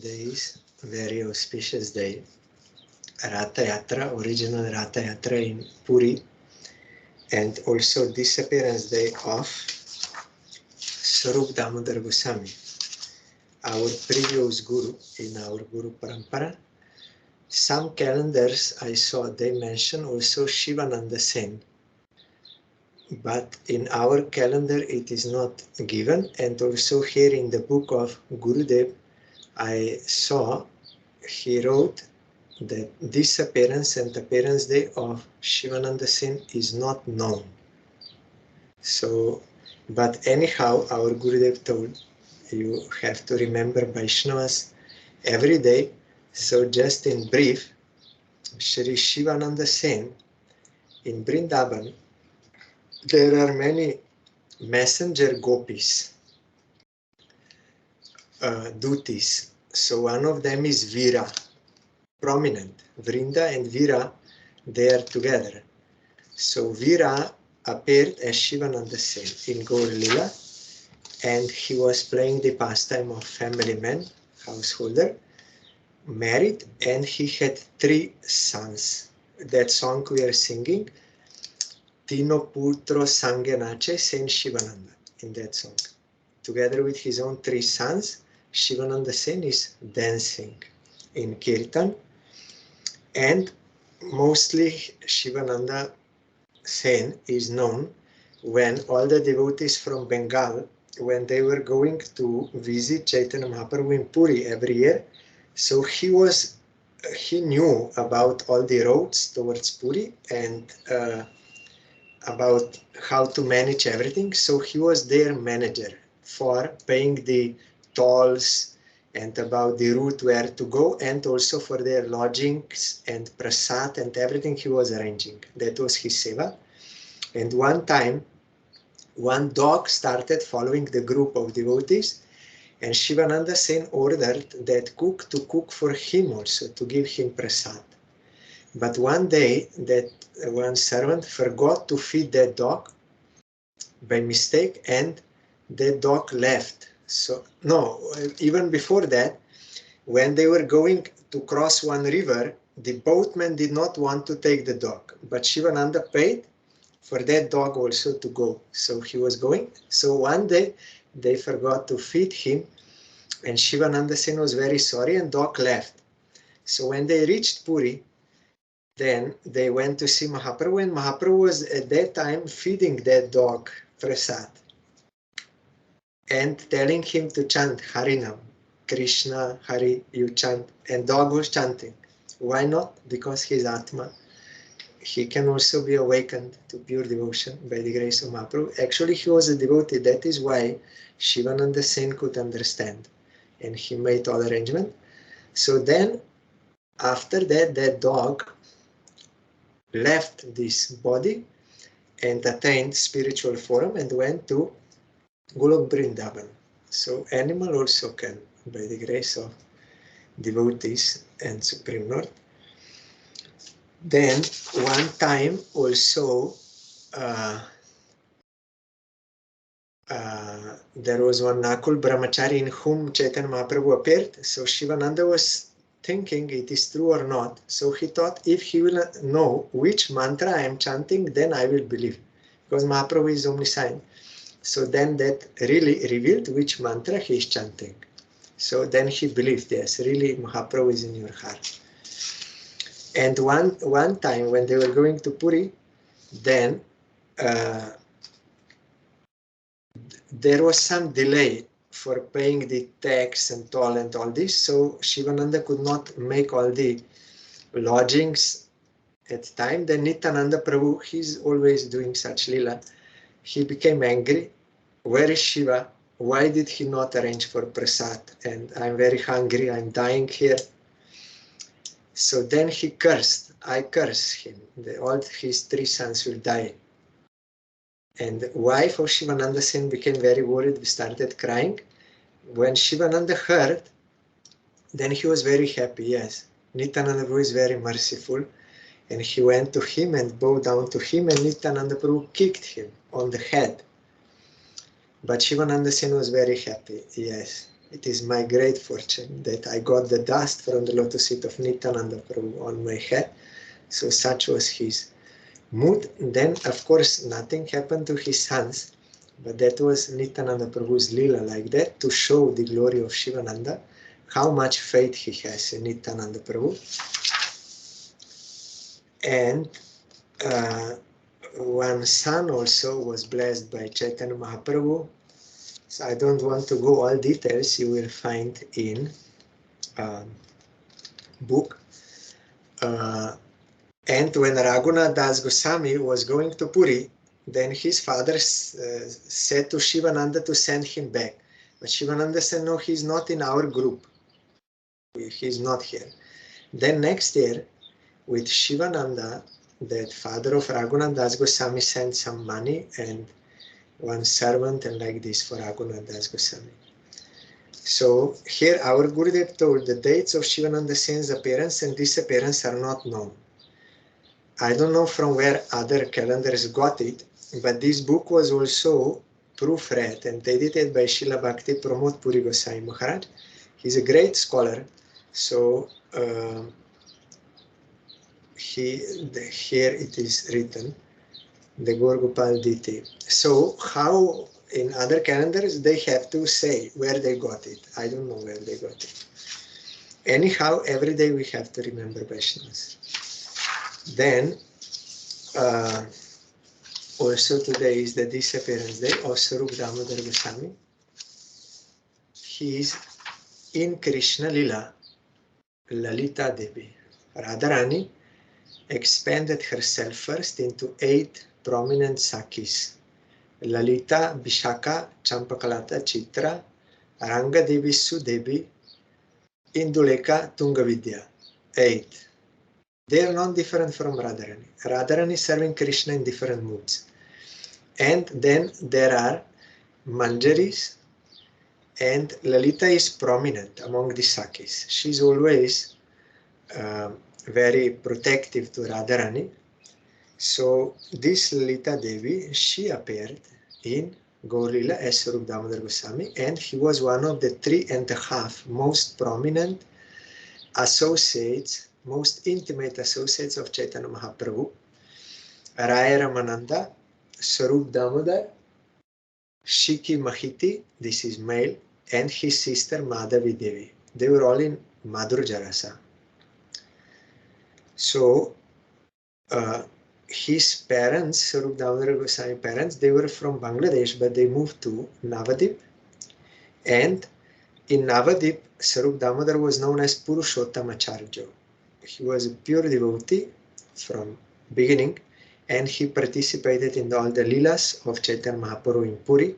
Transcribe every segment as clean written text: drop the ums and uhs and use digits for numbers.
Today is a very auspicious day. Ratha Yatra, original Ratha Yatra in Puri, and also Disappearance Day of Svarup Damodar Gosvami, our previous guru in our Guru Parampara. Some calendars I saw, they mention also Shivananda Sen, but in our calendar it is not given, and also here in the book of Gurudev I saw he wrote that disappearance and appearance day of Shivananda Sen is not known. So, but anyhow, our Gurudev told you have to remember Vaishnavas every day. So just in brief, Shri Shivananda Sen in Vrindavan, there are many messenger gopis, duties. So one of them is Vira, prominent. Vrinda and Vira, they are together. So Vira appeared as Shivananda Sen in Gaur Lila, and he was playing the pastime of family man, householder, married, and he had 3 sons. That song we are singing, Tino Putro Sangenache Sen Shivananda, in that song. Together with his own 3 sons, Shivananda Sen is dancing in Kirtan, and mostly Shivananda Sen is known when all the devotees from Bengal, when they were going to visit Chaitanya Mahaprabhu in Puri every year, so he knew about all the roads towards Puri and about how to manage everything. So he was their manager for paying the tolls and about the route where to go, and also for their lodgings and prasad and everything he was arranging. That was his seva. And one time, one dog started following the group of devotees, and Shivananda Sen ordered that cook to cook for him also, to give him prasad. But one day, that one servant forgot to feed that dog by mistake, and the dog left. So, no, even before that, when they were going to cross one river, the boatman did not want to take the dog, but Shivananda paid for that dog also to go. So he was going. So one day they forgot to feed him, and Shivananda Sen was very sorry, and dog left. So when they reached Puri, then they went to see Mahaprabhu, and Mahaprabhu was at that time feeding that dog prasad and telling him to chant Harinam, Krishna, Hari, you chant, and dog was chanting. Why not? Because his Atma, he can also be awakened to pure devotion by the grace of Mahaprabhu. Actually, he was a devotee. That is why Shivananda Sen could understand, and he made all arrangement. So then, after that, that dog left this body and attained spiritual form and went to Golok Vrindavan. So animal also can, by the grace of devotees and Supreme Lord. Then one time also there was one Nakul Brahmachari in whom Chaitanya Mahaprabhu appeared. So Shivananda was thinking it is true or not. So he thought, if he will know which mantra I am chanting, then I will believe, because Mahaprabhu is omniscient. So then that really revealed which mantra he is chanting. So then he believed, yes, really Mahaprabhu is in your heart. And one time when they were going to Puri, then there was some delay for paying the tax and toll and all this. So Shivananda could not make all the lodgings at the time. Then Nityananda Prabhu, he's always doing such lila. He became angry. Where is Shiva? Why did he not arrange for prasad? And I'm very hungry, I'm dying here. So then he cursed. I curse him. All his 3 sons will die. And the wife of Shivananda Sen became very worried, started crying. When Shivananda heard, then he was very happy, yes. Nityananda Prabhu is very merciful. And he went to him and bowed down to him, and Nityananda Prabhu kicked him on the head. But Shivananda Sen was very happy, yes. It is my great fortune that I got the dust from the lotus feet of Nityananda Prabhu on my head. So such was his mood. Then, of course, nothing happened to his sons, but that was Nityananda Prabhu's lila like that, to show the glory of Shivananda, how much faith he has in Nityananda Prabhu. And one son also was blessed by Chaitanya Mahaprabhu. So I don't want to go all details, you will find in book. And when Raghunath Das Goswami was going to Puri, then his father said to Shivananda to send him back. But Shivananda said, no, he's not in our group. He's not here. Then next year, with Shivananda, that father of Raghunath Das Goswami sent some money and one servant and like this for Raghunath Das Goswami. So here our Gurudev told the dates of Shivananda Sen's appearance and disappearance are not known. I don't know from where other calendars got it, but this book was also proofread and edited by Srila Bhakti Pramod Puri Goswami Maharaj. He's a great scholar, so here it is written, the Gaur Gopal Diti. So how in other calendars they have to say where they got it. I don't know where they got it. Anyhow, every day we have to remember Vaishnavas. Then also today is the Disappearance Day of Svarup Damodar Goswami. He is in Krishna Lila, Lalita Devi. Radharani expanded herself first into 8 prominent Sakis. Lalita, Vishaka, Champakalata, Chitra, Ranga Devi, Sudevi, Induleka, Tungavidya. 8. They are not different from Radharani. Radharani is serving Krishna in different moods. And then there are Manjaris, and Lalita is prominent among the Sakis. She's always very protective to Radharani. So this Lalita Devi, she appeared in Gaur Lila as Svarup Damodar Goswami, and he was one of the 3.5 most prominent associates, most intimate associates of Chaitanya Mahaprabhu. Raya Ramananda, Svarup Damodar, Shiki Mahiti, this is male, and his sister Madhavi Devi. They were all in Madhur Jarasa. So his parents, Svarup Damodar Goswami parents, they were from Bangladesh, but they moved to Navadip. And in Navadip, Svarup Damodar was known as Purushottamacharya. He was a pure devotee from beginning, and he participated in all the Leelas of Chaitanya Mahaprabhu in Puri,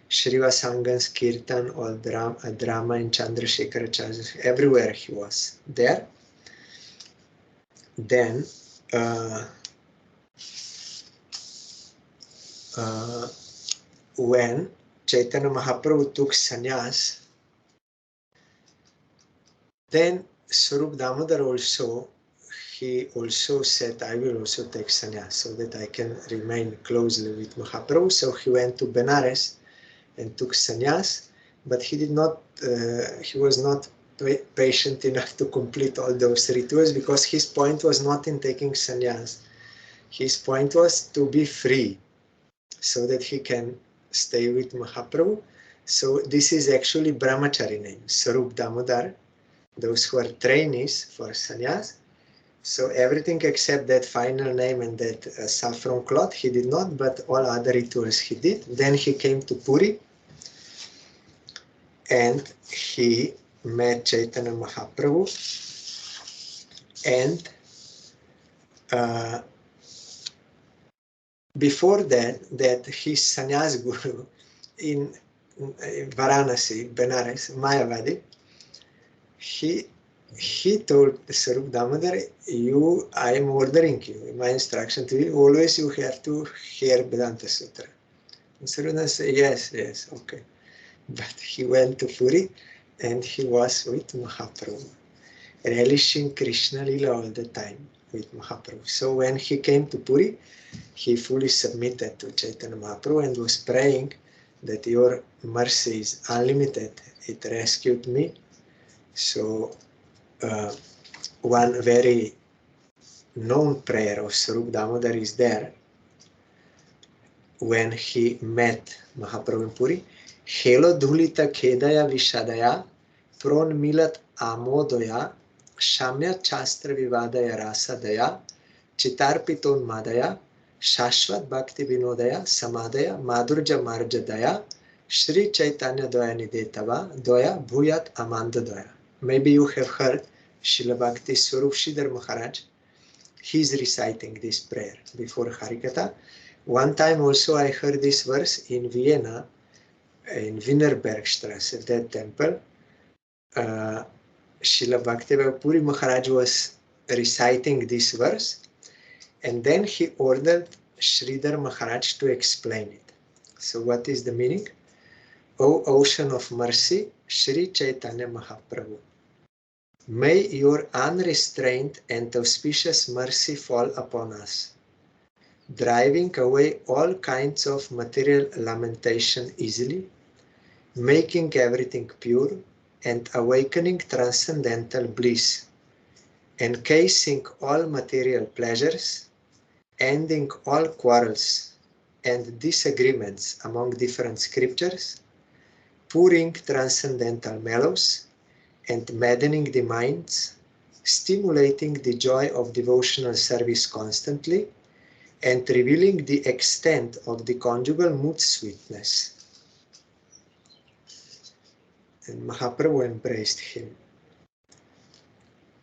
Srivasangan's Kirtan, all drama in Chandrasekharacharya, everywhere he was there. Then when Chaitanya Mahaprabhu took sannyas, then Svarup Damodar also, he also said, I will also take sannyas so that I can remain closely with Mahaprabhu. So he went to Benares and took sannyas, but he did not, he was not patient enough to complete all those rituals, because his point was not in taking sannyas. His point was to be free so that he can stay with Mahaprabhu. So this is actually brahmachari name, Svarup Damodar, those who are trainees for sannyas. So everything except that final name and that saffron cloth he did not, but all other rituals he did. Then he came to Puri and he met Chaitanya Mahaprabhu, and before that his sannyas guru in Varanasi, Benares, Mayavadi, he told Svarup Damodar, I am ordering you, my instruction to you, always you have to hear Vedanta Sutra. And Svarup Damodar said, yes, okay. But he went to Puri and he was with Mahaprabhu, relishing Krishna Lila all the time with Mahaprabhu. So when he came to Puri, he fully submitted to Chaitanya Mahaprabhu and was praying that your mercy is unlimited. It rescued me. So one very known prayer of Svarup Damodar is there when he met Mahaprabhu in Puri. Helo dhulita khedaya vishadaya pron milat amodoya shamya chastra vivadaya rasadaya chitarpiton madaya shashvat bhakti vinodaya samadaya madurja marja daya Shri Chaitanya Daya Nidetava Daya Bhuyat Amanda Daya. Maybe you have heard Srila Bhakti Swarup Sridhar Maharaj. He's reciting this prayer before Harikatha. One time also I heard this verse in Vienna, in Wienerbergstrasse, that temple. Srila Bhaktivinoda Puri Maharaj was reciting this verse, and then he ordered Sridhar Maharaj to explain it. So what is the meaning? O ocean of mercy, Shri Chaitanya Mahaprabhu, may your unrestrained and auspicious mercy fall upon us, driving away all kinds of material lamentation easily, making everything pure, and awakening transcendental bliss, encasing all material pleasures, ending all quarrels and disagreements among different scriptures, pouring transcendental mellows and maddening the minds, stimulating the joy of devotional service constantly, and revealing the extent of the conjugal mood sweetness. And Mahaprabhu embraced him.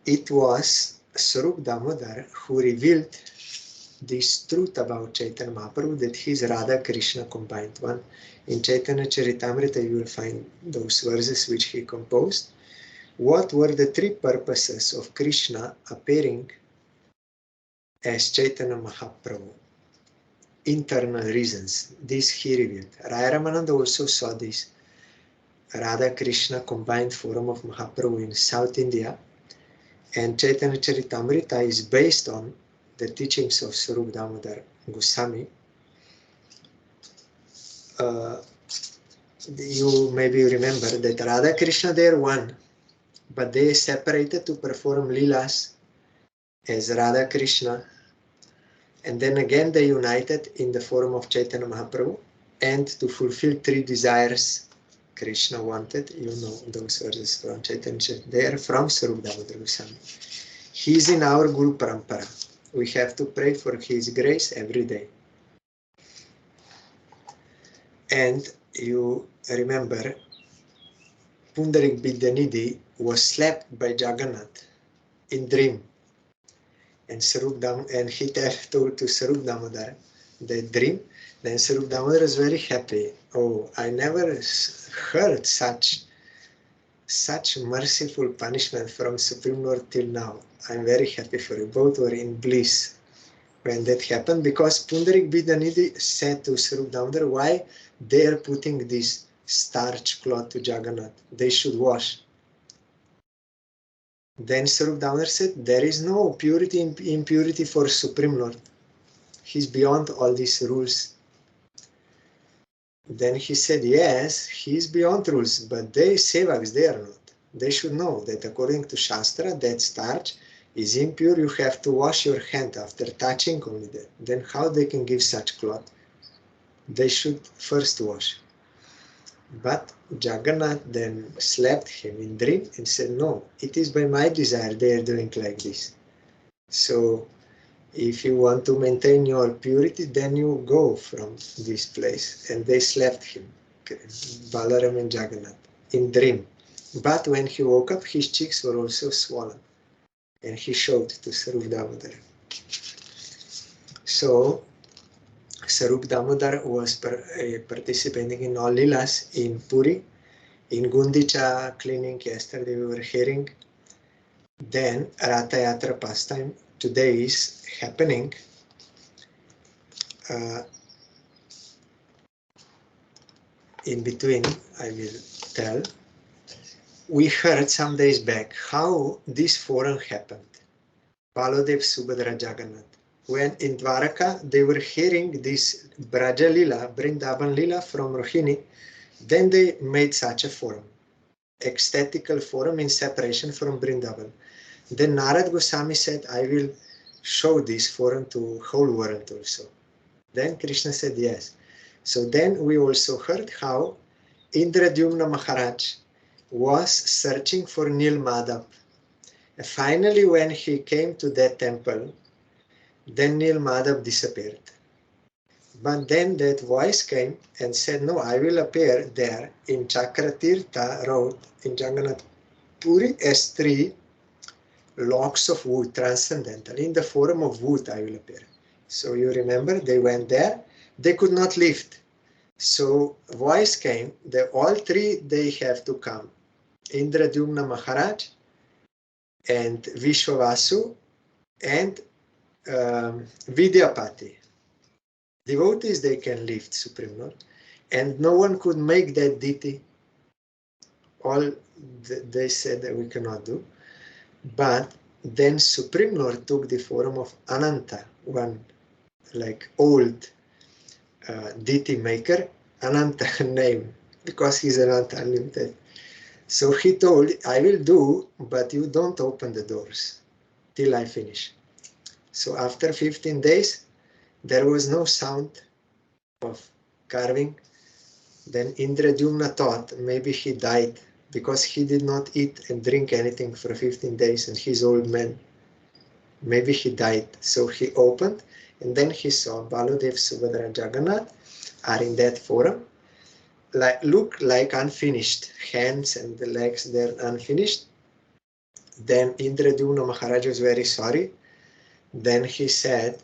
It was Svarup Damodar who revealed this truth about Chaitanya Mahaprabhu, that he is Radha Krishna combined one. In Chaitanya Charitamrita you will find those verses which he composed. What were the three purposes of Krishna appearing as Chaitanya Mahaprabhu? Internal reasons. This he revealed. Raya Ramananda also saw this. Radha Krishna combined form of Mahaprabhu in South India, and Chaitanya Charitamrita is based on the teachings of Svarup Damodar Gosvami. You maybe remember that Radha Krishna, they are one, but they separated to perform Leelas as Radha Krishna, and then again they united in the form of Chaitanya Mahaprabhu, and to fulfill three desires Krishna wanted. You know those verses from Chaitanya. They are from Svarup Damodar Goswami. He is in our Guru Parampara. We have to pray for his grace every day. And you remember, Pundarik Vidyanidhi was slapped by Jagannath in dream. And he told to Svarup Damodar the dream. Then Svarup Damodar was very happy. Oh, I never heard such merciful punishment from Supreme Lord till now. I'm very happy for you. Both were in bliss when that happened, because Pundarik Vidyanidhi said to Svarup Damodar, why they are putting this starch cloth to Jagannath? They should wash. Then Svarup Damodar said, there is no purity and impurity for Supreme Lord. He's beyond all these rules. Then he said, yes, he's beyond rules, but they sevaks, they are not. They should know that according to Shastra, that starch is impure. You have to wash your hand after touching only that. Then how they can give such cloth? They should first wash. But Jagannath then slapped him in dream and said, no, it is by my desire they are doing like this. So if you want to maintain your purity, then you go from this place. And they slapped him, Balaram and Jagannath, in dream. But when he woke up, his cheeks were also swollen. And he showed to Svarup Damodar. So Svarup Damodar was participating in all Leelas in Puri, in Gundicha cleaning. Yesterday we were hearing. Then Ratha yatra pastime today is happening. In between, I will tell. We heard some days back how this forum happened. Baladev, Subhadra, Jagannath. when in Dwaraka they were hearing this Braja Lila, Vrindavan Lila from Rohini, then they made such a forum, ecstatical forum in separation from Vrindavan. Then Narad Goswami said, I will show this forum to whole world also. Then Krishna said yes. So then we also heard how Indradyumna Maharaj was searching for Nil Madhav. And finally, when he came to that temple, then Nil Madhav disappeared. But then that voice came and said, no, I will appear there in Chakratirtha Road in Jagannath Puri as 3 locks of wood, transcendental. In the form of wood I will appear. So you remember, they went there, they could not lift. So voice came that all 3 they have to come. Indradyumna Maharaj and Vishwavasu and Vidyapati. Devotees they can lift, Supreme Lord. And no one could make that deity. All they said that we cannot do. But then Supreme Lord took the form of Ananta, one like old deity maker, Ananta name, because he's Ananta, unlimited. So he told, I will do, but you don't open the doors till I finish. So after 15 days, there was no sound of carving. Then Indradyumna thought maybe he died because he did not eat and drink anything for 15 days and he's old man. Maybe he died. So he opened and then he saw Baladev, Subhadra, Jagannath are in that forum. Look like unfinished. Hands and the legs, they're unfinished. Then Indradyumna Maharaj was very sorry. Then he said,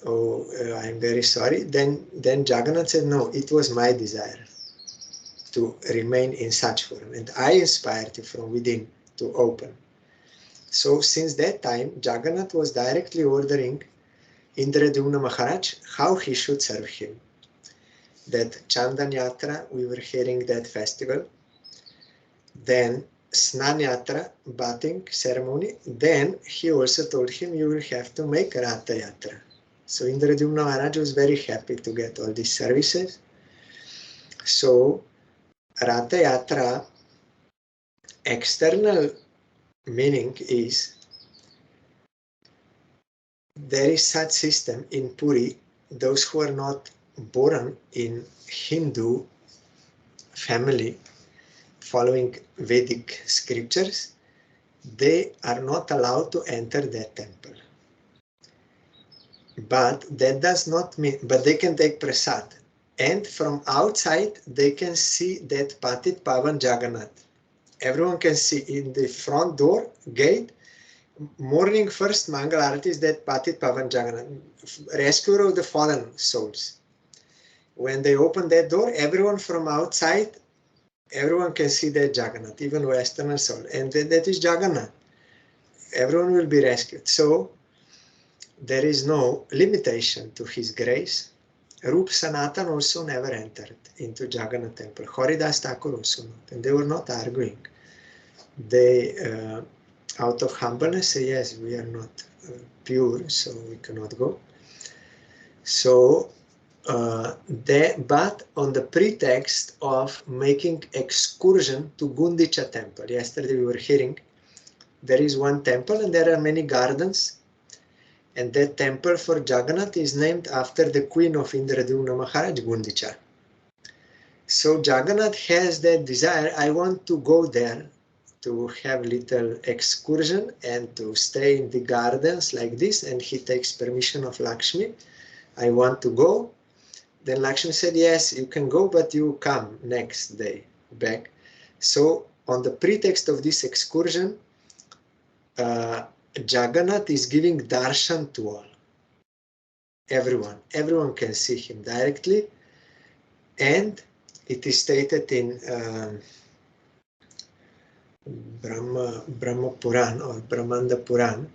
oh, I'm very sorry. Then Jagannath said, no, it was my desire to remain in such form. And I inspired you from within to open. So since that time, Jagannath was directly ordering Indradyumna Maharaj how he should serve him. That Chandan Yatra, we were hearing that festival. Then Snan Yatra, bathing ceremony. Then he also told him, you will have to make Ratha Yatra. So Indradyumna Maharaj was very happy to get all these services. So Ratha Yatra, external meaning is, there is such system in Puri, those who are not born in Hindu family, following Vedic scriptures, they are not allowed to enter that temple. But that does not mean, but they can take prasad. And from outside, they can see that Patit Pavan Jagannath. Everyone can see in the front door, gate, morning first Mangal Arati is that Patit Pavan Jagannath, rescuer of the fallen souls. When they open that door, everyone from outside, everyone can see that Jagannath, even Westerner soul. And that is Jagannath. Everyone will be rescued. So there is no limitation to his grace. Rup Sanatan also never entered into Jagannath temple. Haridas Thakur also not. And they were not arguing. They, out of humbleness, say, yes, we are not pure, so we cannot go. So, but on the pretext of making excursion to Gundicha temple. Yesterday we were hearing, there is one temple and there are many gardens. And that temple for Jagannath is named after the queen of Indradyumna Maharaj, Gundicha. So Jagannath has that desire, I want to go there to have little excursion and to stay in the gardens like this. And he takes permission of Lakshmi. I want to go. Then Lakshmi said, yes, you can go, but you come next day back. So on the pretext of this excursion, Jagannath is giving darshan to all. Everyone can see him directly. And it is stated in Brahma Puran or Brahmanda Puran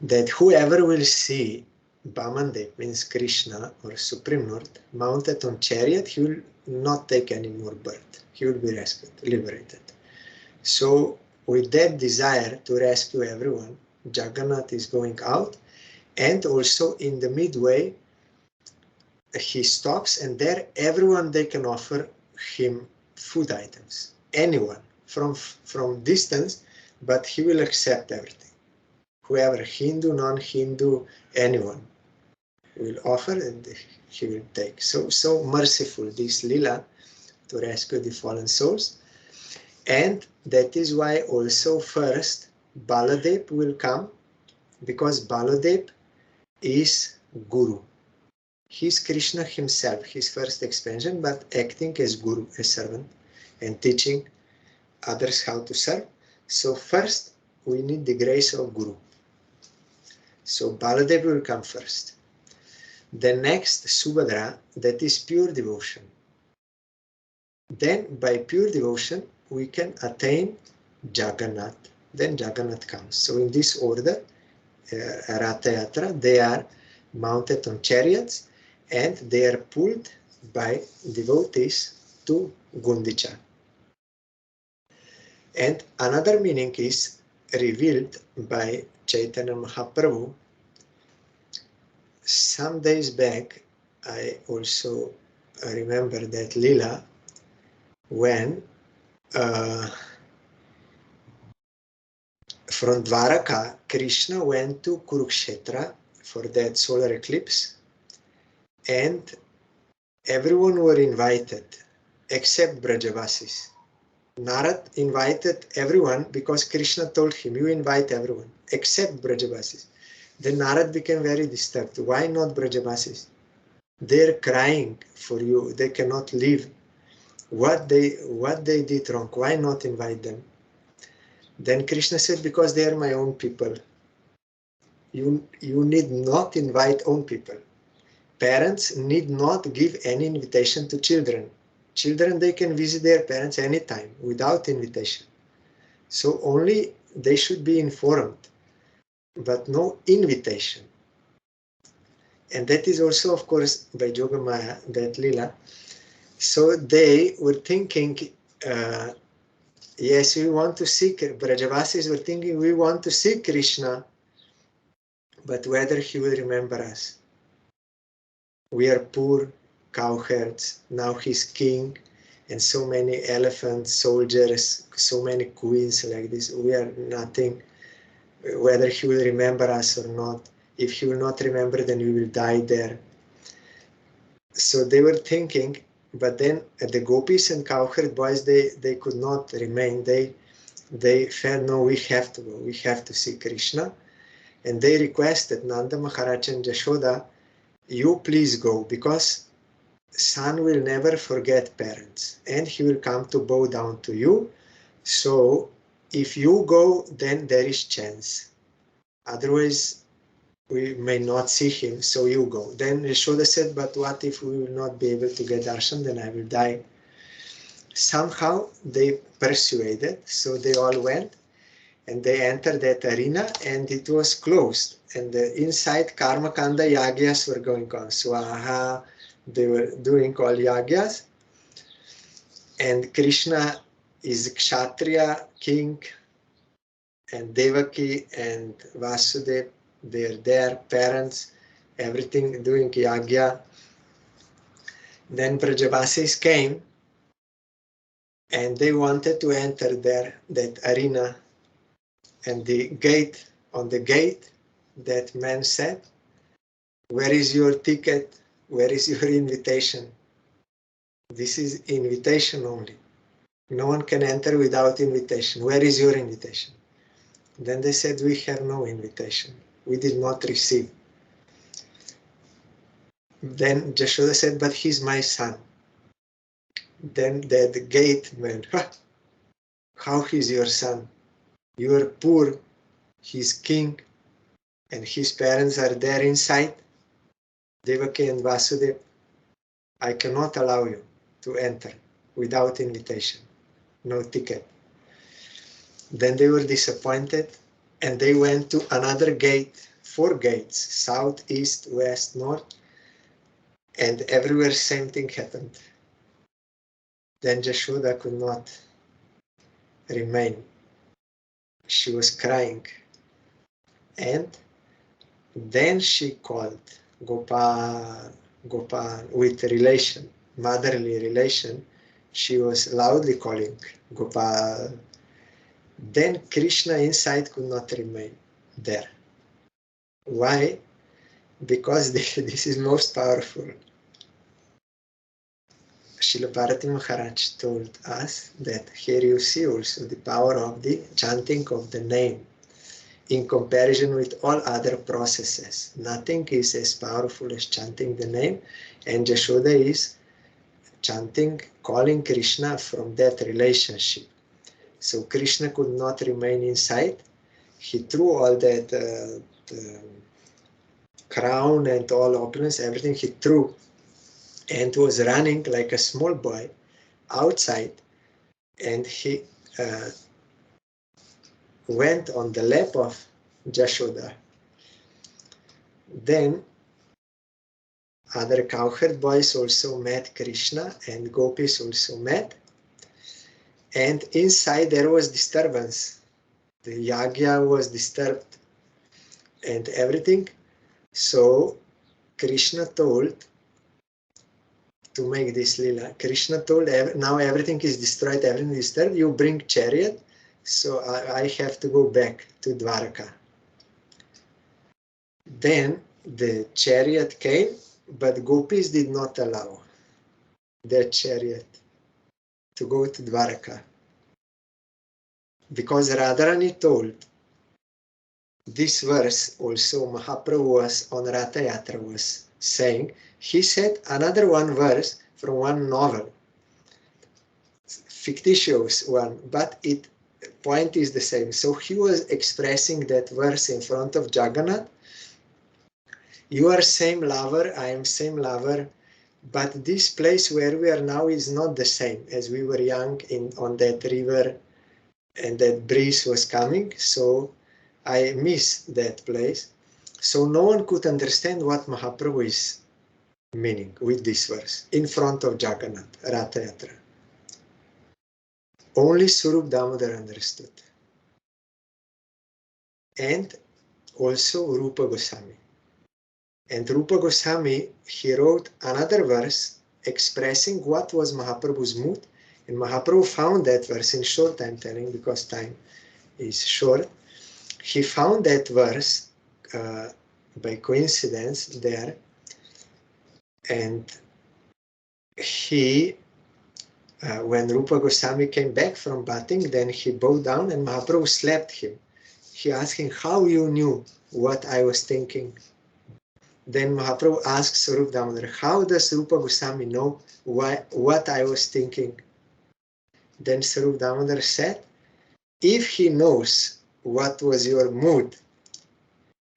that whoever will see Vamandev, means Krishna or Supreme Lord, mounted on chariot, he will not take any more birth. He will be rescued, liberated. So with that desire to rescue everyone, Jagannath is going out And also in the midway, he stops, and there everyone, they can offer him food items. Anyone from distance, but he will accept everything. Whoever, Hindu, non-Hindu, anyone will offer and he will take. So merciful, this lila, to rescue the fallen souls. And that is why also first Baladev will come, because Baladev is Guru. He's Krishna himself, his first expansion, but acting as Guru, as servant, and teaching others how to serve. So first we need the grace of Guru. So Baladev will come first. The next, Subhadra, that is pure devotion. Then by pure devotion we can attain Jagannath. Then Jagannath comes. So in this order, Ratha yatra, they are mounted on chariots and they are pulled by devotees to Gundicha. And another meaning is revealed by Chaitanya Mahaprabhu. Some days back, I also remember that Lila when from Dwaraka, Krishna went to Kurukshetra for that solar eclipse, and everyone were invited except Brajavasis. Narad invited everyone because Krishna told him, you invite everyone except Brajavasis. Then Narad became very disturbed. Why not Brajavasis? They're crying for you. They cannot leave. What they did wrong? Why not invite them? Then Krishna said, because they are my own people. You need not invite own people. Parents need not give any invitation to children. Children, they can visit their parents anytime without invitation. So only they should be informed, but no invitation. And that is also, of course, by Jogamaya, that Lila. So they were thinking, yes, we want to see, Brajavasis were thinking, we want to see Krishna, but whether he will remember us. We are poor cowherds, now he's king, and so many elephants, soldiers, so many queens like this. We are nothing, whether he will remember us or not. If he will not remember, then we will die there. So they were thinking, but then the gopis and cowherd boys, they could not remain. They felt, no, we have to go, we have to see Krishna. And they requested Nanda Maharaj and Jashoda, you please go, because son will never forget parents and he will come to bow down to you. So if you go, then there is chance. Otherwise, we may not see him, so you go. Then Yashoda said, but what if we will not be able to get darshan, then I will die. Somehow they persuaded, so they all went and they entered that arena and it was closed. And inside Karma Kanda yagyas were going on. Swaha, they were doing all yagyas. And Krishna is Kshatriya king, and Devaki and Vasudeva, they're their parents, everything doing yagya. Then Brajavasis came and they wanted to enter there, that arena, and the gate, on the gate, that man said, where is your ticket? Where is your invitation? This is invitation only. No one can enter without invitation. Where is your invitation? Then they said, we have no invitation. We did not receive. Then Jashoda said, but he's my son. Then the gate man, how he's your son? You are poor, he's king, and his parents are there inside. Devaki and Vasudeva, I cannot allow you to enter without invitation, no ticket. Then they were disappointed and they went to another gate, 4 gates, south, east, west, north, and everywhere same thing happened. Then Jashoda could not remain. She was crying. And Then she called Gopal with relation, motherly relation. She was loudly calling Gopal. Then Krishna inside could not remain there. Why? Because this is most powerful. Srila Bharati Maharaj told us that here you see also the power of the chanting of the name in comparison with all other processes. Nothing is as powerful as chanting the name, and Jashoda is chanting, calling Krishna from that relationship. So Krishna could not remain inside. He threw all that the crown and all opulence, everything he threw, and was running like a small boy outside, and he went on the lap of Jashoda. Then other cowherd boys also met Krishna, and gopis also met, and inside there was disturbance. The yagya was disturbed and everything. So Krishna told, to make this lila, Krishna told, now everything is destroyed, everything is disturbed, you bring chariot, so I have to go back to Dwaraka. Then the chariot came, but gopis did not allow their chariot to go to Dwaraka, because Radharani told this verse also. Mahaprabhu was on Ratha yatra was saying, he said another one verse from one novel, fictitious one, but it point is the same. So he was expressing that verse in front of Jagannath. You are same lover, I am same lover, but this place where we are now is not the same as we were young on that river, and that breeze was coming, so I miss that place. So no one could understand what Mahaprabhu is meaning with this verse in front of Jagannath, Ratha Yatra. Only Svarup Damodar understood. And also Rupa Goswami. And Rupa Goswami, he wrote another verse expressing what was Mahaprabhu's mood. And Mahaprabhu found that verse in short, I'm telling because time is short. He found that verse by coincidence there, and he, when Rupa Goswami came back from bathing, then he bowed down and Mahaprabhu slapped him. He asked him, how you knew what I was thinking? Then Mahaprabhu asked Svarup Damodar, how does Rupa Goswami know what I was thinking? Then Svarup Damodar said, if he knows what was your mood,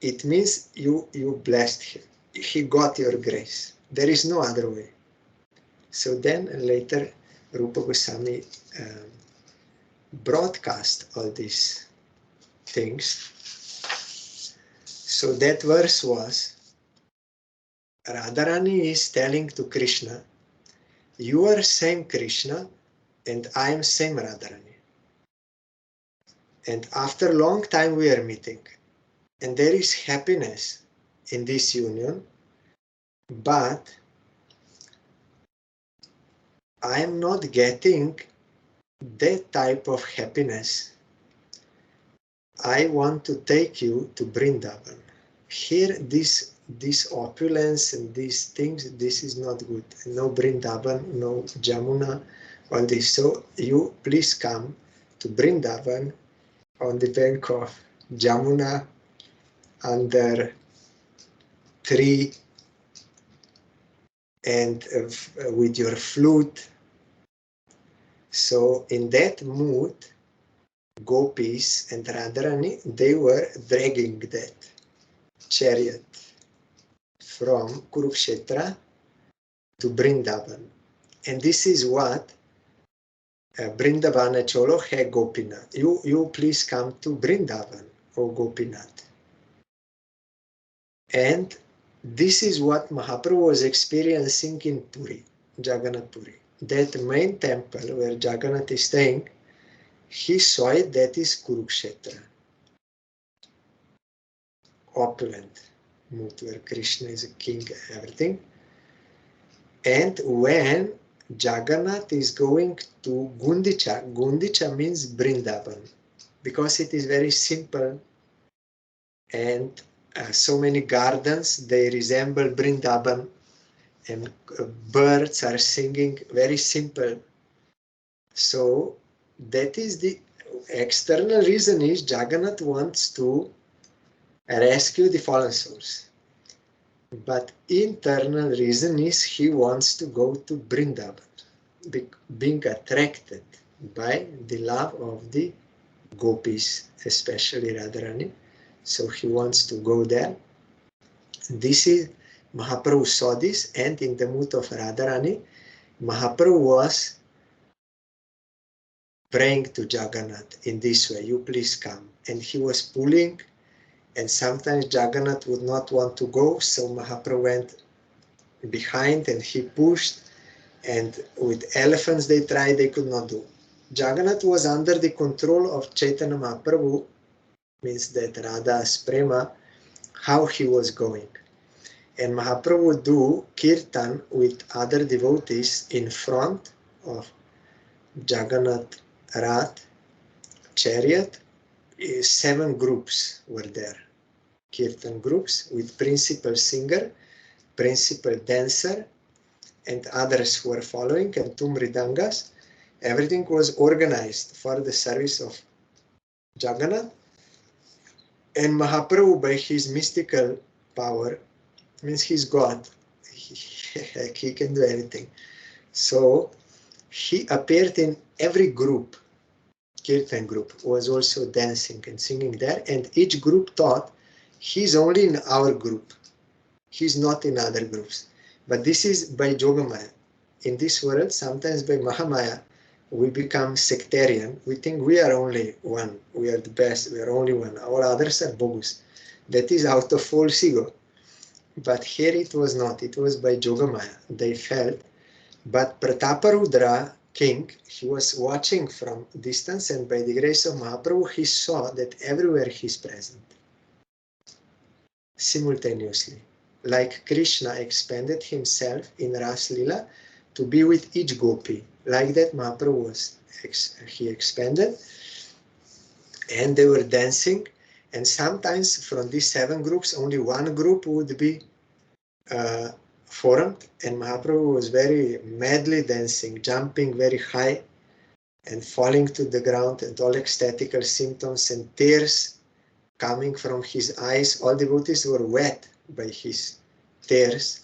it means you blessed him. He got your grace. There is no other way. So then later Rupa Goswami broadcast all these things. So that verse was, Radharani is telling to Krishna, you are same Krishna and I am same Radharani. And after long time we are meeting. And there is happiness in this union, but I am not getting that type of happiness. I want to take you to Vrindavan. Here, this opulence and these things, this is not good. No Vrindavan, no Jamuna, all this. So you please come to Vrindavan on the bank of Jamuna, under tree, and with your flute. So in that mood, gopis and Radharani, they were dragging that chariot from Kurukshetra to Vrindavan. And this is what Vrindavana Cholo He Gopinath. You please come to Vrindavan, O Gopinath. And this is what Mahaprabhu was experiencing in Puri, Jagannath Puri. That main temple where Jagannath is staying, he saw it, that is Kurukshetra. Opulent. mood where Krishna is a king, everything. And when Jagannath is going to Gundicha, Gundicha means Vrindavan, because it is very simple, and so many gardens, they resemble Vrindavan, and birds are singing, very simple. So that is the external reason is Jagannath wants to rescue the fallen souls. But internal reason is he wants to go to Vrindavan, being attracted by the love of the gopis, especially Radharani. So he wants to go there. This is, Mahaprabhu saw this, and in the mood of Radharani, Mahaprabhu was praying to Jagannath in this way, you please come. And he was pulling, and sometimes Jagannath would not want to go, so Mahaprabhu went behind and he pushed, and with elephants they tried, they could not do. Jagannath was under the control of Chaitanya Mahaprabhu, means that Radha's prema, how he was going. And Mahaprabhu would do kirtan with other devotees in front of Jagannath Rath chariot. 7 groups were there, kirtan groups with principal singer, principal dancer, and others who were following, and 2 mridangas. Everything was organized for the service of Jagannath. And Mahaprabhu, by his mystical power, means he's God, he can do anything. So he appeared in every group, kirtan group was also dancing and singing there, and each group thought he's only in our group, he's not in other groups. But this is by Yogamaya. In this world, sometimes by Mahamaya, we become sectarian. We think we are only one, we are the best, we are only one, all others are bogus. That is out of false ego. But here it was not, it was by Yogamaya, they felt. But Prataparudra king, he was watching from distance, and by the grace of Mahaprabhu, he saw that everywhere he is present, simultaneously. Like Krishna expanded himself in Ras Lila to be with each gopi. Like that Mahaprabhu was, he expanded, and they were dancing. And sometimes from these 7 groups, only one group would be formed, and Mahaprabhu was very madly dancing, jumping very high and falling to the ground, and all ecstatical symptoms and tears coming from his eyes. All devotees were wet by his tears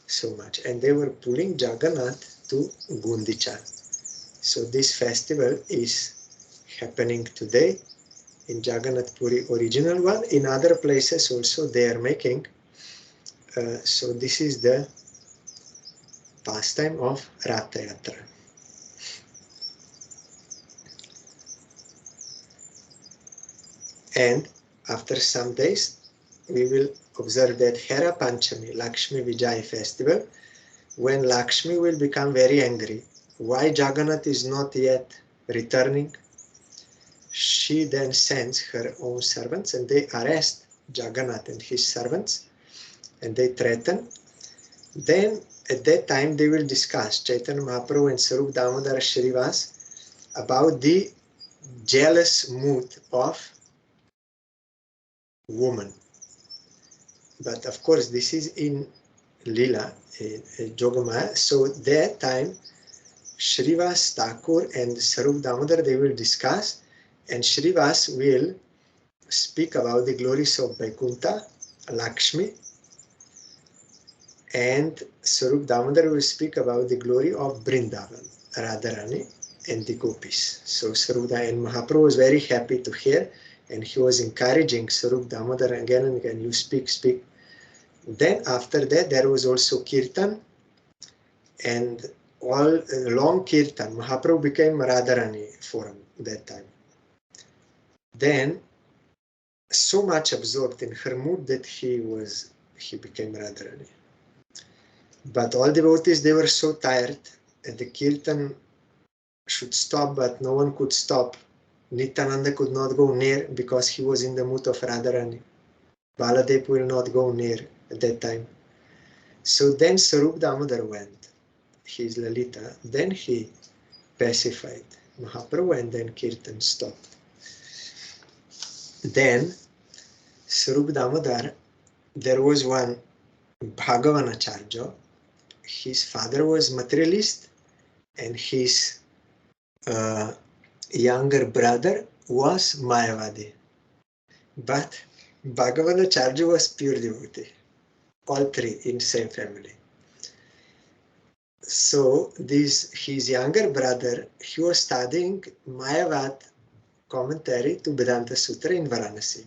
so much, and they were pulling Jagannath to Gundicha. So this festival is happening today in Jagannath Puri, original one. In other places also they are making. So this is the pastime of Ratha yatra. And after some days, we will observe that Hera Panchami, Lakshmi Vijay festival, when Lakshmi will become very angry. Why Jagannath is not yet returning? She then sends her own servants, and they arrest Jagannath and his servants, and they threaten. Then at that time they will discuss, Chaitanya Mahaprabhu and Svarup Damodar Shrivas, about the jealous mood of woman. But of course this is in Lila, Yogamaya. So that time Shrivas Thakur and Svarup Damodar, they will discuss, and Shrivas will speak about the glories of Vaikuntha, Lakshmi, and Svarup Damodar will speak about the glory of Vrindavan, Radharani, and the gopis. So Svarup and Mahaprabhu was very happy to hear, and he was encouraging Svarup Damodar again and again, you speak, speak. Then after that there was also Kirtan, and all long Kirtan. Mahaprabhu became Radharani form that time. Then so much absorbed in her mood that he became Radharani. But all devotees, they were so tired, and the Kirtan should stop, but no one could stop. Nityananda could not go near because he was in the mood of Radharani. Baladev will not go near at that time. So then Svarup Damodar went. He is Lalita. Then he pacified Mahaprabhu and then Kirtan stopped. Then Svarup Damodar, there was one Bhagavanacharya. His father was materialist and his younger brother was Mayavadi. But Bhagavanacharya was pure devotee. All three in same family. So his younger brother, he was studying Mayavad commentary to Vedanta Sutra in Varanasi.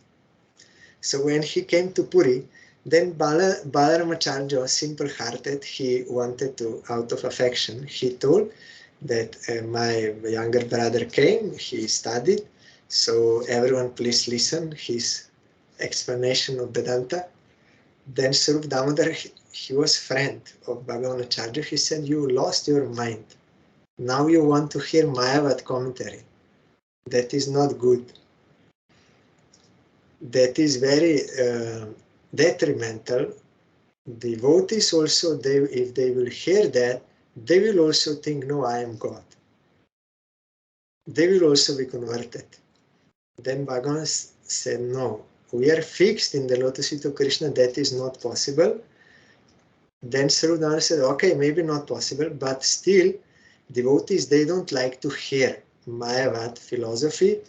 So when he came to Puri, then Balaramacharya, simple-hearted, he wanted to, out of affection, he told that my younger brother came, he studied, so everyone please listen his explanation of Vedanta. Then Svarup Damodar, he was friend of Bhagavanacharya, he said, you lost your mind. Now you want to hear Mayavad commentary. That is not good. That is very detrimental. Devotees also, if they will hear that, they will also think, no, I am God. They will also be converted. Then Bhagavan said, no, we are fixed in the lotus feet of Krishna, that is not possible. Then Svarup Damodar said, okay, maybe not possible, but still, devotees, they don't like to hear Mayavad philosophy,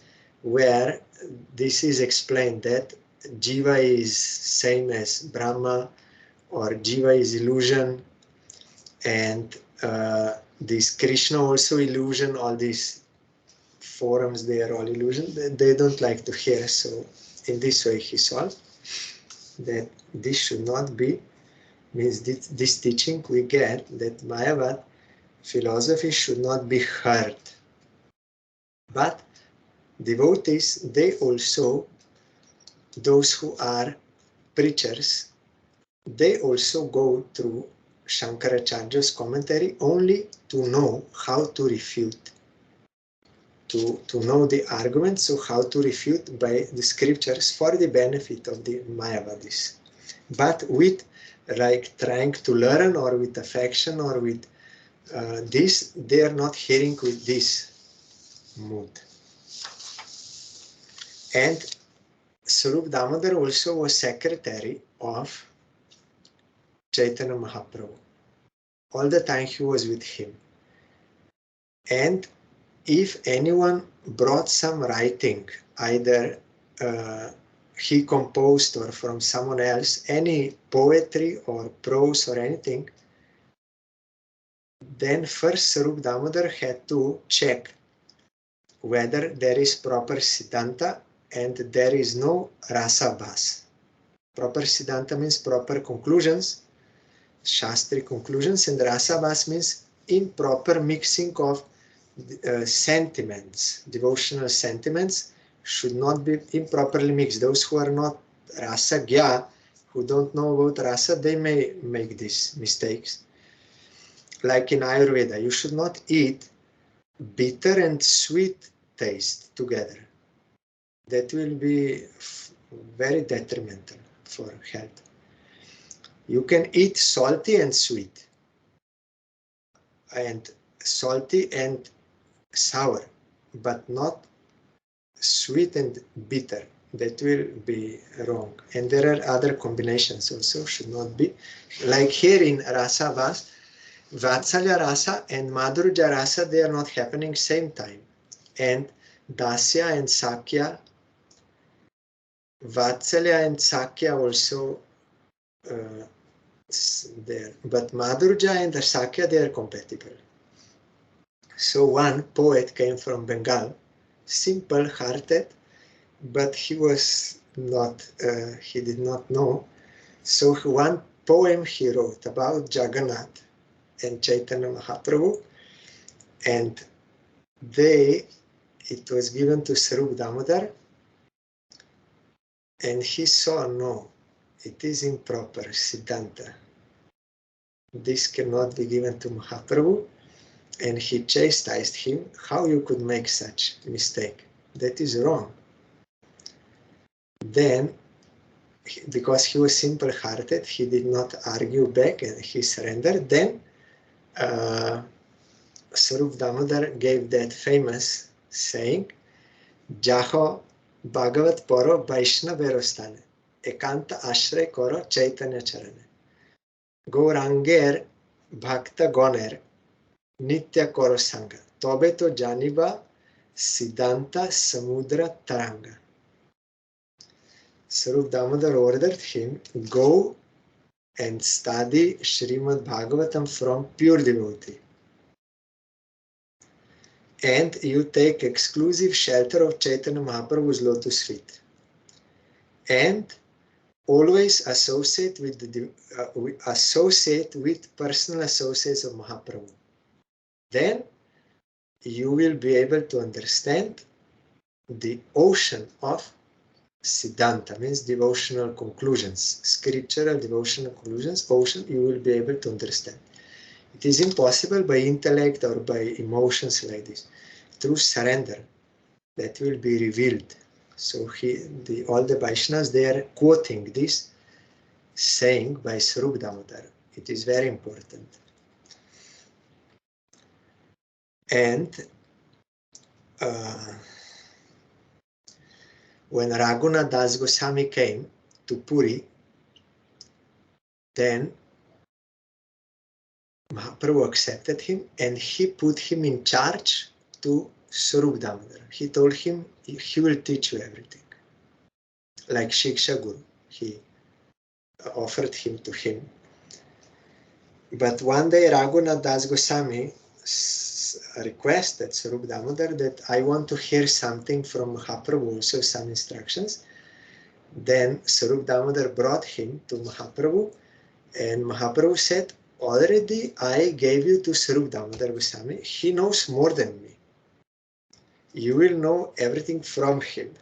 where this is explained that Jiva is same as Brahma, or Jiva is illusion, and this Krishna also illusion, all these forums, they are all illusion. They don't like to hear. So in this way he solved that this should not be, means this teaching we get that Mayavad philosophy should not be heard. But devotees, they also, those who are preachers, they also go through Shankaracharya's commentary only to know how to refute, to know the arguments, so how to refute by the scriptures for the benefit of the Mayavadis. But with like trying to learn or with affection or with this, they are not hearing with this mood. And Svarup Damodar also was secretary of Chaitanya Mahaprabhu. All the time he was with him. And if anyone brought some writing, either he composed or from someone else, any poetry or prose or anything, then first Svarup Damodar had to check whether there is proper Siddhanta and there is no Rasa Bhas. Proper Siddhanta means proper conclusions, Shastri conclusions, and Rasa Bhas means improper mixing of sentiments. Devotional sentiments should not be improperly mixed. Those who are not Rasa Gya, who don't know about Rasa, they may make these mistakes. Like in Ayurveda, you should not eat bitter and sweet taste together. That will be very detrimental for health. You can eat salty and sweet, and salty and sour, but not sweet and bitter. That will be wrong. And there are other combinations also, should not be. Like here in Rasa Bhas, Vatsalya Rasa and Madhurya Rasa, they are not happening same time. And Dasya and Sakya, Vatsalya and Sakya also there. But Madhurya and Sakya, they are compatible. So one poet came from Bengal, simple-hearted, but he was not, he did not know. So one poem he wrote about Jagannath and Chaitanya Mahaprabhu, and it was given to Svarup Damodar, and he saw, no, it is improper, Siddhanta. This cannot be given to Mahaprabhu, and he chastised him, how you could make such mistake. That is wrong. Then because he was simple-hearted, he did not argue back and he surrendered. Then Svarup Damodar gave that famous saying, Jaho Bhagavat Poro Vaishnavero Stane, Ekanta Ashray Koro Chaitanya Charane, Gauranger Bhakta Goner, Nitya Koro Sangha, Tobe to Janiba Siddhanta Samudra Taranga. Svarup Damodar ordered him, go and study Srimad Bhagavatam from pure devotee. And you take exclusive shelter of Chaitanya Mahaprabhu's lotus feet. And always associate with personal associates of Mahaprabhu. Then you will be able to understand the ocean of Siddhanta, means devotional conclusions, scriptural devotional conclusions, ocean you will be able to understand. It is impossible by intellect or by emotions like this. Through surrender, that will be revealed. So all the Vaishnavas, they are quoting this saying by Svarup Damodar. It is very important. And when Raghunath Das Goswami came to Puri, then Mahaprabhu accepted him and he put him in charge to Svarup Damodar. He told him he will teach you everything. Like Shiksha Guru, he offered him to him. But one day Raghunath Das Goswami requested Svarup Damodar that I want to hear something from Mahaprabhu, also some instructions. Then Svarup Damodar brought him to Mahaprabhu, and Mahaprabhu said, already I gave you to Svarup Damodar Goswami. He knows more than me. You will know everything from him.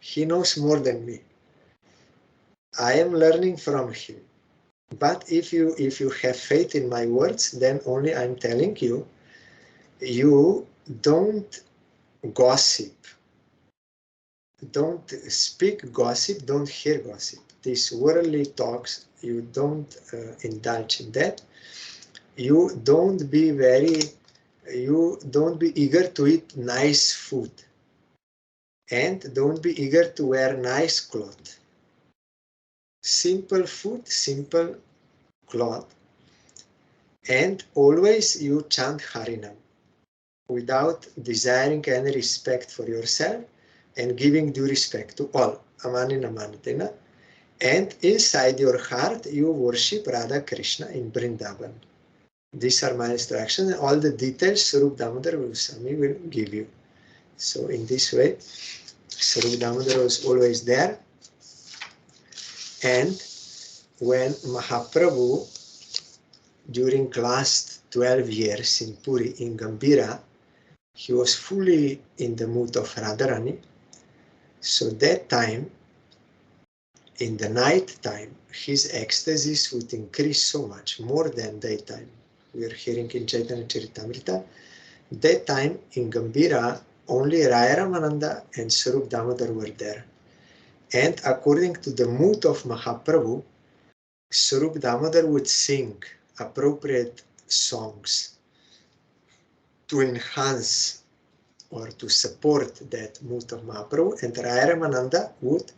He knows more than me. I am learning from him. But if you have faith in my words, then only I'm telling you, you don't gossip. Don't speak gossip, don't hear gossip. These worldly talks, you don't indulge in that. You don't be eager to eat nice food. And don't be eager to wear nice clothes. Simple food, simple cloth. And always you chant Harinam without desiring any respect for yourself and giving due respect to all. Amanin Amanatena. And inside your heart you worship Radha Krishna in Vrindavan. These are my instructions, and all the details Svarup Damodar Goswami will give you. So in this way, Svarup Damodar was always there. And when Mahaprabhu, during last 12 years in Puri, in Gambhira, he was fully in the mood of Radharani. So that time, in the night time, his ecstasies would increase so much, more than daytime. We are hearing in Chaitanya Charitamrita. That time in Gambhira, only Raya Ramananda and Svarup Damodar were there. And according to the mood of Mahaprabhu, Svarup Damodar would sing appropriate songs to enhance or to support that mood of Mahaprabhu, and Raya Ramananda would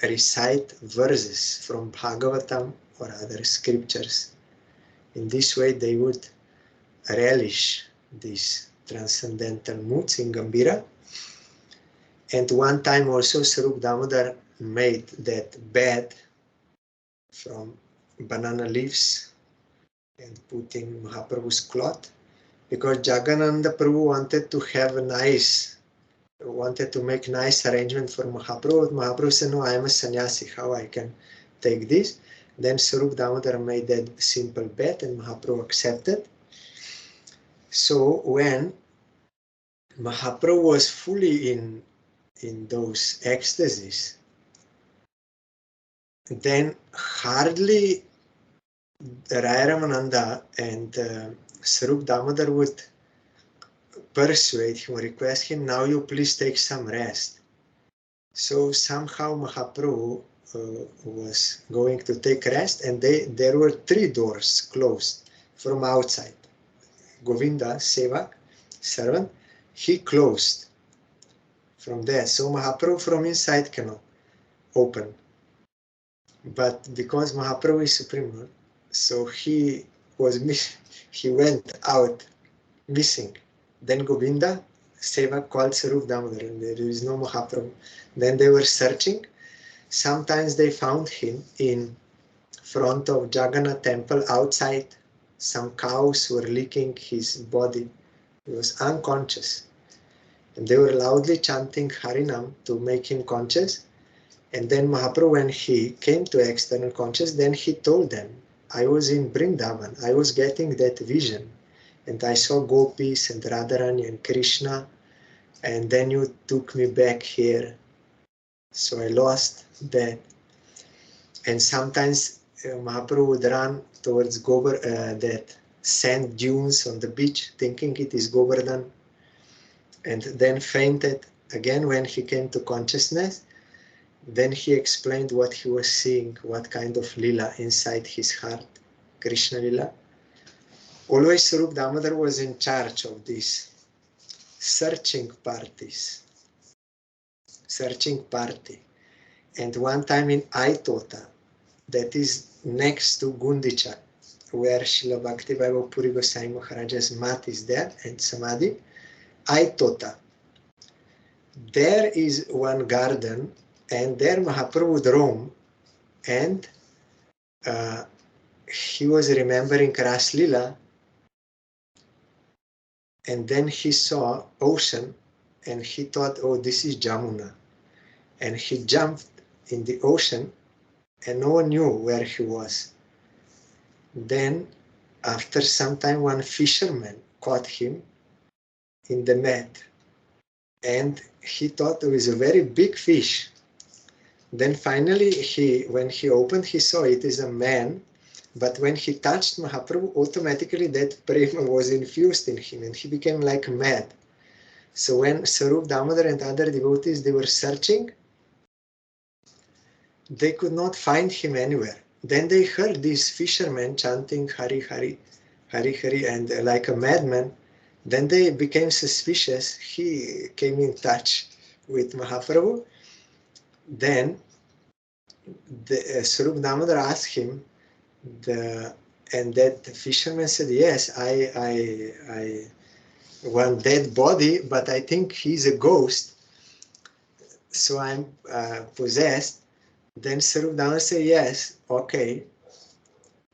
recite verses from Bhagavatam or other scriptures. In this way, they would relish these transcendental moods in Gambhira. And one time also Svarup Damodar made that bed from banana leaves and put in Mahaprabhu's cloth, because Jagannatha Prabhu wanted to make nice arrangement for Mahaprabhu. Mahaprabhu said, no, I am a sannyasi, how I can take this? Then Svarup Damodar made that simple bed and Mahaprabhu accepted. So when Mahaprabhu was fully in those ecstasies, then hardly Raya Ramananda and Svarup Damodar would persuade him or request him, now you please take some rest. So somehow Mahaprabhu was going to take rest, and there were 3 doors closed from outside. Govinda, Sevak, servant, he closed from there. So Mahaprabhu from inside cannot open. But because Mahaprabhu is Supreme Lord, so he went out missing. Then Govinda, Sevak called Svarup Damodar, and there is no Mahaprabhu. Then they were searching. Sometimes they found him in front of Jagannath temple outside. Some cows were licking his body. He was unconscious. And they were loudly chanting Harinam to make him conscious. And then Mahaprabhu, when he came to external conscious, then he told them, I was in Vrindavan. I was getting that vision. And I saw gopis and Radharani and Krishna. And then you took me back here. So I lost that. And sometimes Mahaprabhu would run towards that sand dunes on the beach, thinking it is Govardhan, and then fainted again when he came to consciousness. Then he explained what he was seeing, what kind of lila inside his heart, Krishna lila. Always Svarup Damodar was in charge of these searching party. And one time in Aitota, that is next to Gundicha, where Srila Bhakti-Vaibhav Puri Goswami Maharaja's mat is there and Samadhi, Aitota. There is one garden, and there Mahaprabhu would roam, and he was remembering Ras Lila, and then he saw ocean, and he thought, oh, this is Jamuna. And he jumped in the ocean, and no one knew where he was. Then, after some time, one fisherman caught him in the net, and he thought it was a very big fish. Then finally, when he opened, he saw it is a man, but when he touched Mahaprabhu, automatically that prema was infused in him, and he became like mad. So when Svarup Damodar and other devotees, they were searching, they could not find him anywhere. Then they heard these fishermen chanting Hari Hari, Hari Hari, and like a madman. Then they became suspicious. He came in touch with Mahaprabhu. Then Svarup Damodar asked him, and that fisherman said, yes, I want dead body, but I think he's a ghost, so I'm possessed. Then Svarup Damodar said, yes, okay,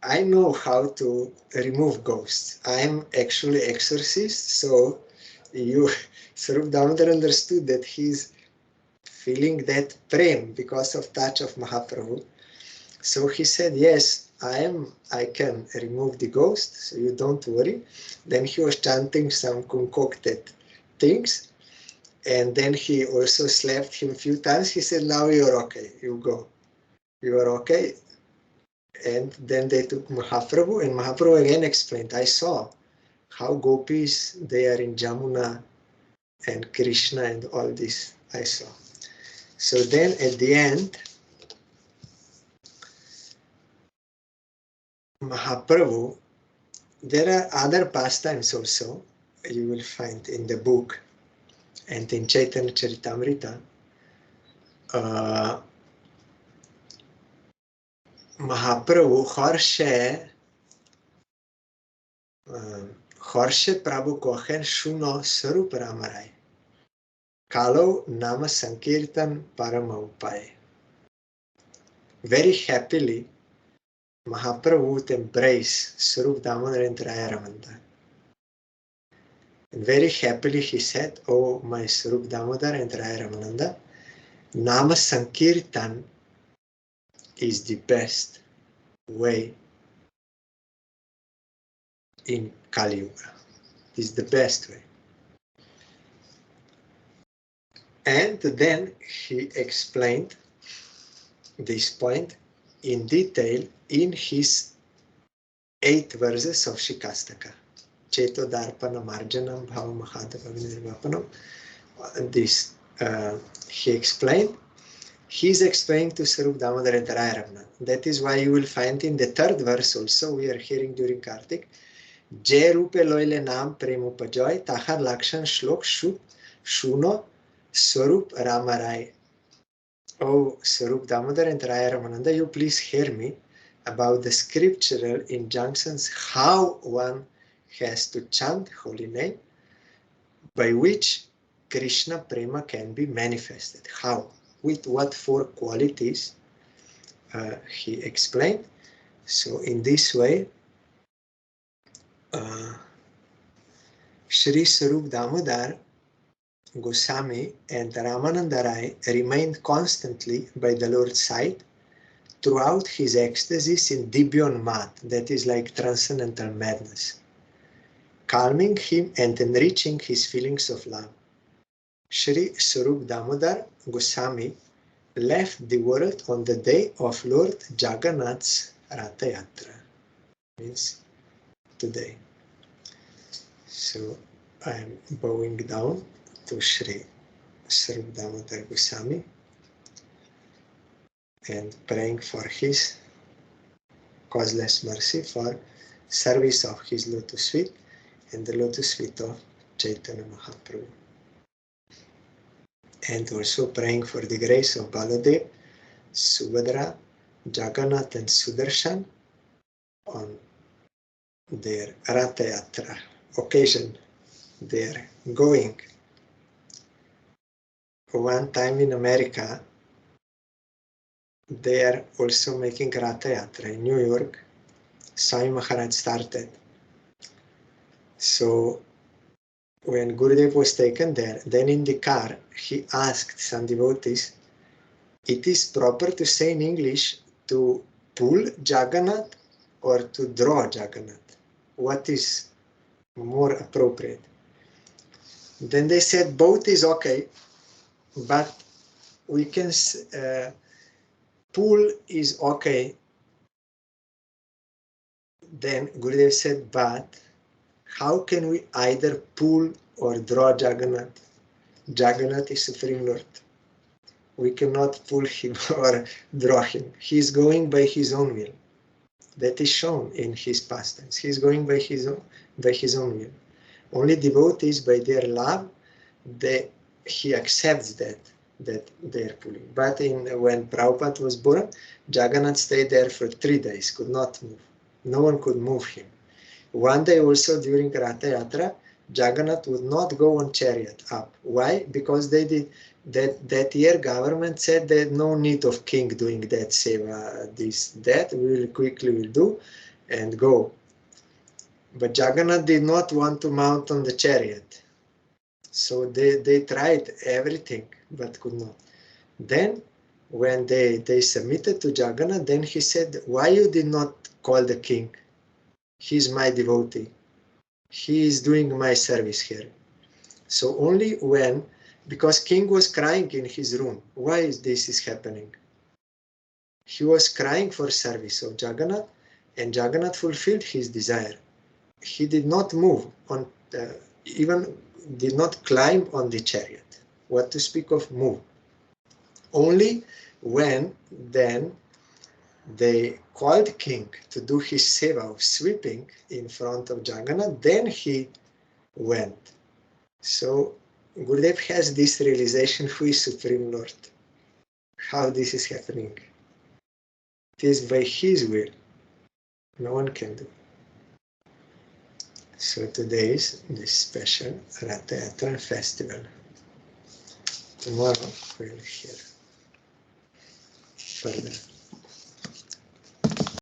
I know how to remove ghosts. I'm actually exorcist, so Svarup Damodar understood that he's feeling that prem because of touch of Mahaprabhu. So he said, yes, I can remove the ghost, so you don't worry. Then he was chanting some concocted things, and then he also slapped him a few times. He said, now you're okay, you go. You are okay. And then they took Mahaprabhu, and Mahaprabhu again explained, I saw how gopis, they are in Jamuna, and Krishna and all this, I saw. So then at the end, Mahaprabhu, there are other pastimes also you will find in the book and in Chaitanya Charitamrita. Mahaprabhu Horshe Prabhu Kochen Shuno Svarup Ramarai Kalo Nama Sankirtan Paramaupai. Very happily, Mahaprabhu would embrace Svarup Damodar and Raya Ramananda. And very happily he said, oh my Svarup Damodar and Raya Ramananda, Nama Sankirtan is the best way in Kali Yuga. Is the best way. And then he explained this point in detail in his 8 verses of Shikastaka. Cheto Darpana Marjanam Bhava Mahadava Nirvapanam. This he explained. He's explaining to Svarup, Damodar and Raya. That is why you will find in the third verse also, we are hearing during Kartik, Je rupe loile nam premupajoy tahar lakshan shlok shup shuno Svarup Ramarai. Oh, Svarup, Damodar and Raya Ramananda, you please hear me about the scriptural injunctions, how one has to chant holy name, by which Krishna Prema can be manifested. How? With what four qualities he explained. So in this way, Shri Svarup Damodar, Goswami and Ramananda Rai remained constantly by the Lord's side throughout his ecstasies in Dibyon Mat, that is like transcendental madness, calming him and enriching his feelings of love. Shri Svarup Damodar Goswami left the world on the day of Lord Jagannath's Ratha yatra, means today. So I am bowing down to Shri Svarup Damodar Goswami and praying for his causeless mercy for service of his lotus feet and the lotus feet of Chaitanya Mahaprabhu. And also praying for the grace of Baladev, Subhadra, Jagannath and Sudarshan on their Ratha Yatra occasion. They are going. One time in America, they are also making Ratha Yatra in New York. Swami Maharaj started. So when Gurudev was taken there, then in the car, he asked some devotees, it is proper to say in English to pull Jagannath or to draw Jagannath? What is more appropriate? Then they said both is okay, but we can pull is okay. Then Gurudev said, but how can we either pull or draw Jagannath? Jagannath is Supreme Lord. We cannot pull him or draw him. He is going by his own will. That is shown in his pastimes. He is going by his own will. Only devotees, by their love, he accepts that they are pulling. But when Prabhupada was born, Jagannath stayed there for 3 days, could not move. No one could move him. One day also during Ratha Yatra, Jagannath would not go on chariot up. Why? Because they did that year government said that no need of king doing that seva, that we will quickly do and go. But Jagannath did not want to mount on the chariot. So they tried everything but could not. Then when they submitted to Jagannath, then he said, why you did not call the king? He's my devotee. He is doing my service here. So only when, because king was crying in his room. Why is this happening? He was crying for service of Jagannath, and Jagannath fulfilled his desire. He did not move on, even did not climb on the chariot. What to speak of move? Only when then they called king to do his seva of sweeping in front of Jagannath, then he went. So Gurudev has this realization, who is Supreme Lord, how this is happening. It is by his will. No one can do. So today is this special Ratha Yatra festival. Tomorrow we'll hear further.